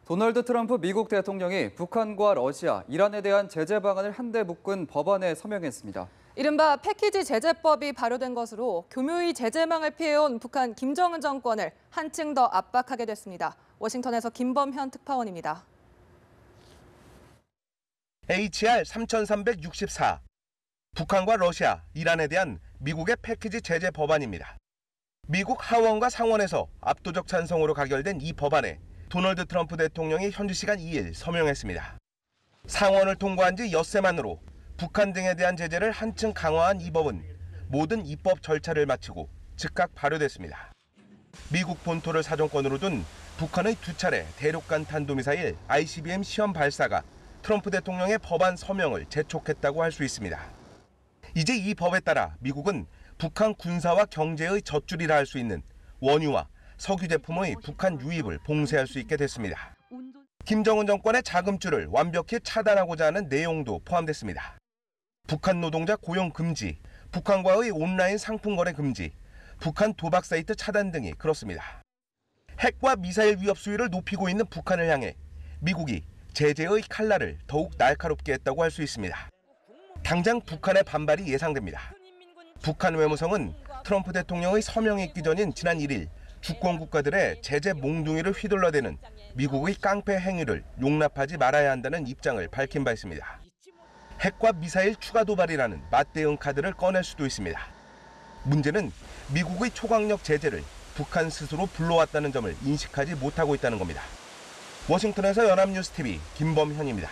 도널드 트럼프 미국 대통령이 북한과 러시아, 이란에 대한 제재 방안을 한데 묶은 법안에 서명했습니다. 이른바 패키지 제재법이 발효된 것으로 교묘히 제재망을 피해온 북한 김정은 정권을 한층 더 압박하게 됐습니다. 워싱턴에서 김범현 특파원입니다. HR 3364. 북한과 러시아, 이란에 대한 미국의 패키지 제재 법안입니다. 미국 하원과 상원에서 압도적 찬성으로 가결된 이 법안에 도널드 트럼프 대통령이 현지 시간 2일 서명했습니다. 상원을 통과한 지 엿새 만으로 북한 등에 대한 제재를 한층 강화한 이 법은 모든 입법 절차를 마치고 즉각 발효됐습니다. 미국 본토를 사정권으로 둔 북한의 두 차례 대륙간 탄도미사일 ICBM 시험 발사가 트럼프 대통령의 법안 서명을 재촉했다고 할 수 있습니다. 이제 이 법에 따라 미국은 북한 군사와 경제의 젖줄이라 할 수 있는 원유와 석유 제품의 북한 유입을 봉쇄할 수 있게 됐습니다. 김정은 정권의 자금줄을 완벽히 차단하고자 하는 내용도 포함됐습니다. 북한 노동자 고용 금지, 북한과의 온라인 상품 거래 금지, 북한 도박 사이트 차단 등이 그렇습니다. 핵과 미사일 위협 수위를 높이고 있는 북한을 향해 미국이 제재의 칼날을 더욱 날카롭게 했다고 할 수 있습니다. 당장 북한의 반발이 예상됩니다. 북한 외무성은 트럼프 대통령의 서명이 있기 전인 지난 1일 주권 국가들의 제재 몽둥이를 휘둘러대는 미국의 깡패 행위를 용납하지 말아야 한다는 입장을 밝힌 바 있습니다. 핵과 미사일 추가 도발이라는 맞대응 카드를 꺼낼 수도 있습니다. 문제는 미국의 초강력 제재를 북한 스스로 불러왔다는 점을 인식하지 못하고 있다는 겁니다. 워싱턴에서 연합뉴스TV 김범현입니다.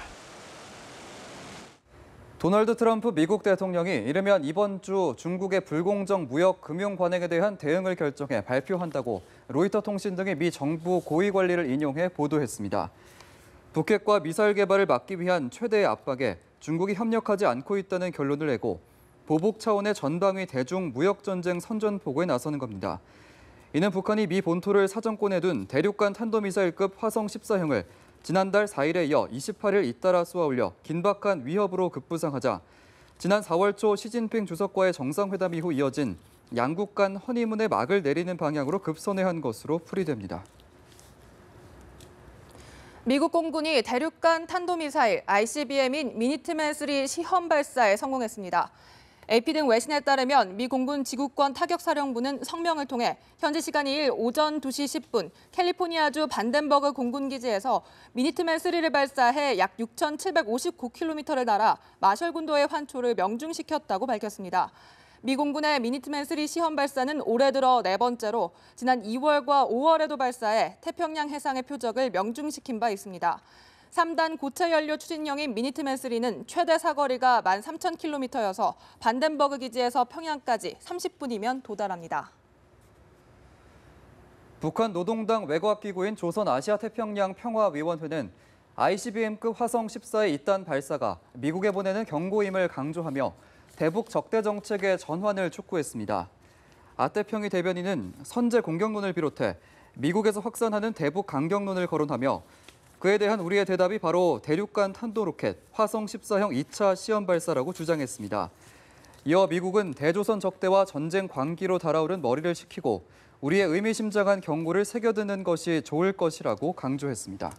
도널드 트럼프 미국 대통령이 이르면 이번 주 중국의 불공정 무역 금융 관행에 대한 대응을 결정해 발표한다고 로이터 통신 등의 미 정부 고위 관리를 인용해 보도했습니다. 북핵과 미사일 개발을 막기 위한 최대의 압박에 중국이 협력하지 않고 있다는 결론을 내고 보복 차원의 전방위 대중 무역 전쟁 선전포고에 나서는 겁니다. 이는 북한이 미 본토를 사정권에 둔 대륙간 탄도미사일급 화성 14형을 지난달 4일에 이어 28일 잇따라 쏘아 올려 긴박한 위협으로 급부상하자 지난 4월 초 시진핑 주석과의 정상회담 이후 이어진 양국 간 허니문에 막을 내리는 방향으로 급선회한 것으로 풀이됩니다. 미국 공군이 대륙간 탄도미사일 ICBM인 미니트맨 3 시험 발사에 성공했습니다. AP 등 외신에 따르면 미 공군 지구권 타격사령부는 성명을 통해 현지 시간 2일 오전 2시 10분 캘리포니아주 반덴버그 공군기지에서 미니트맨 3를 발사해 약 6,759km를 날아 마셜 군도의 환초를 명중시켰다고 밝혔습니다. 미 공군의 미니트맨 3 시험 발사는 올해 들어 네 번째로 지난 2월과 5월에도 발사해 태평양 해상의 표적을 명중시킨 바 있습니다. 3단 고체 연료 추진형인 미니트맨 3는 최대 사거리가 13,000km여서 반덴버그 기지에서 평양까지 30분이면 도달합니다. 북한 노동당 외곽기구인 조선아시아태평양 평화위원회는 ICBM급 화성 14의 잇단 발사가 미국에 보내는 경고임을 강조하며 대북 적대 정책의 전환을 촉구했습니다. 아태평이 대변인은 선제 공격론을 비롯해 미국에서 확산하는 대북 강경론을 거론하며 그에 대한 우리의 대답이 바로 대륙간 탄도로켓 화성 14형 2차 시험 발사라고 주장했습니다. 이어 미국은 대조선 적대와 전쟁 광기로 달아오른 머리를 식히고 우리의 의미심장한 경고를 새겨드는 것이 좋을 것이라고 강조했습니다.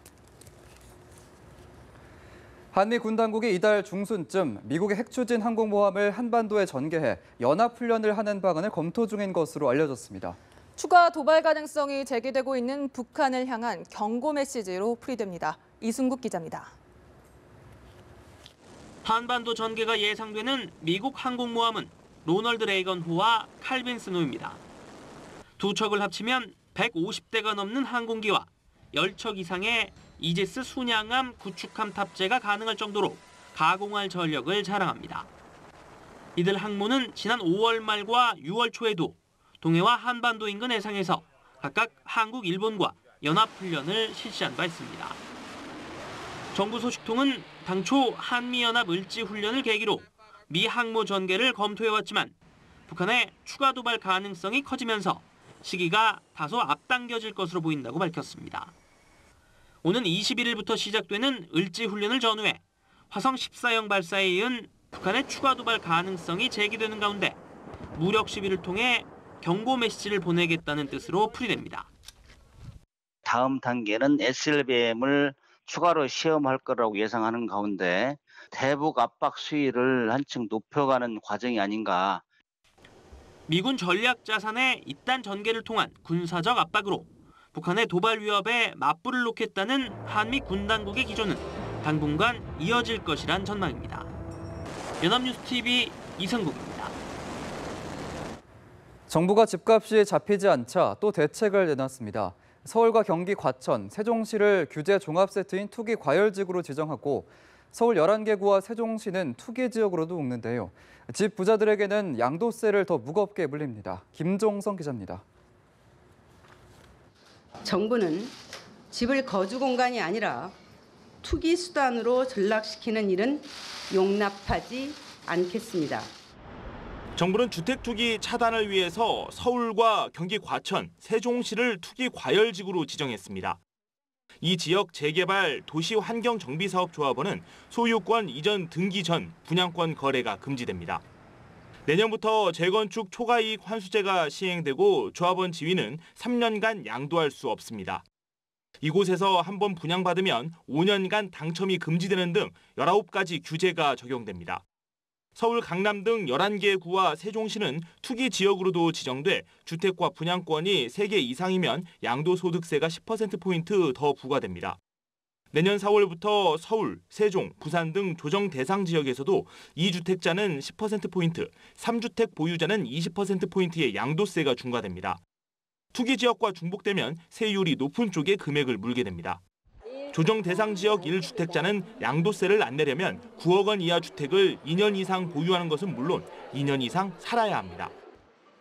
한미 군 당국이 이달 중순쯤 미국의 핵추진 항공모함을 한반도에 전개해 연합훈련을 하는 방안을 검토 중인 것으로 알려졌습니다. 추가 도발 가능성이 제기되고 있는 북한을 향한 경고 메시지로 풀이됩니다. 이순국 기자입니다. 한반도 전개가 예상되는 미국 항공모함은 로널드 레이건호와 칼빈 스노우입니다. 두 척을 합치면 150대가 넘는 항공기와 10척 이상의 이지스 순양함 구축함 탑재가 가능할 정도로 가공할 전력을 자랑합니다. 이들 항모는 지난 5월 말과 6월 초에도 동해와 한반도 인근 해상에서 각각 한국, 일본과 연합훈련을 실시한 바 있습니다. 정부 소식통은 당초 한미연합 을지훈련을 계기로 미 항모 전개를 검토해왔지만 북한의 추가 도발 가능성이 커지면서 시기가 다소 앞당겨질 것으로 보인다고 밝혔습니다. 오는 21일부터 시작되는 을지훈련을 전후해 화성 14형 발사에 이은 북한의 추가 도발 가능성이 제기되는 가운데 무력 시위를 통해 경고 메시지를 보내겠다는 뜻으로 풀이됩니다. 다음 단계는 SLBM을 추가로 시험할 거라고 예상하는 가운데 대북 압박 수위를 한층 높여가는 과정이 아닌가. 미군 전략 자산의 잇단 전개를 통한 군사적 압박으로 북한의 도발 위협에 맞불을 놓겠다는 한미 군 당국의 기조는 당분간 이어질 것이란 전망입니다. 연합뉴스TV 이승국입니다. 정부가 집값이 잡히지 않자 또 대책을 내놨습니다. 서울과 경기 과천, 세종시를 규제 종합세트인 투기 과열지구로 지정하고 서울 11개 구와 세종시는 투기 지역으로도 묶는데요. 집 부자들에게는 양도세를 더 무겁게 물립니다. 김종성 기자입니다. 정부는 집을 거주 공간이 아니라 투기 수단으로 전락시키는 일은 용납하지 않겠습니다. 정부는 주택 투기 차단을 위해서 서울과 경기 과천, 세종시를 투기 과열지구로 지정했습니다. 이 지역 재개발 도시환경정비사업조합원은 소유권 이전 등기 전 분양권 거래가 금지됩니다. 내년부터 재건축 초과이익 환수제가 시행되고 조합원 지위는 3년간 양도할 수 없습니다. 이곳에서 한번 분양받으면 5년간 당첨이 금지되는 등 19가지 규제가 적용됩니다. 서울, 강남 등 11개 구와 세종시는 투기 지역으로도 지정돼 주택과 분양권이 3개 이상이면 양도소득세가 10%포인트 더 부과됩니다. 내년 4월부터 서울, 세종, 부산 등 조정 대상 지역에서도 2주택자는 10%포인트, 3주택 보유자는 20%포인트의 양도세가 중과됩니다. 투기 지역과 중복되면 세율이 높은 쪽에 금액을 물게 됩니다. 조정 대상 지역 1주택자는 양도세를 안 내려면 9억 원 이하 주택을 2년 이상 보유하는 것은 물론 2년 이상 살아야 합니다.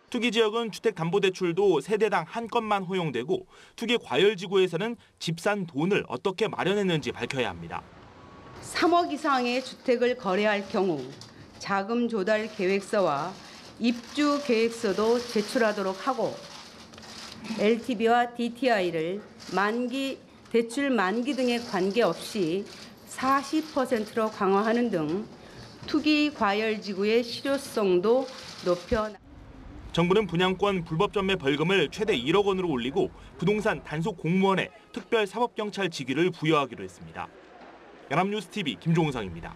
투기 지역은 주택담보대출도 세대당 한 건만 허용되고 투기 과열지구에서는 집 산 돈을 어떻게 마련했는지 밝혀야 합니다. 3억 이상의 주택을 거래할 경우 자금 조달 계획서와 입주 계획서도 제출하도록 하고 LTV와 DTI를 대출 만기 등에 관계없이 40%로 강화하는 등 투기 과열지구의 실효성도 높여. 정부는 분양권 불법 전매 벌금을 최대 1억 원으로 올리고 부동산 단속 공무원에 특별사법경찰 직위를 부여하기로 했습니다. 연합뉴스TV 김종성입니다.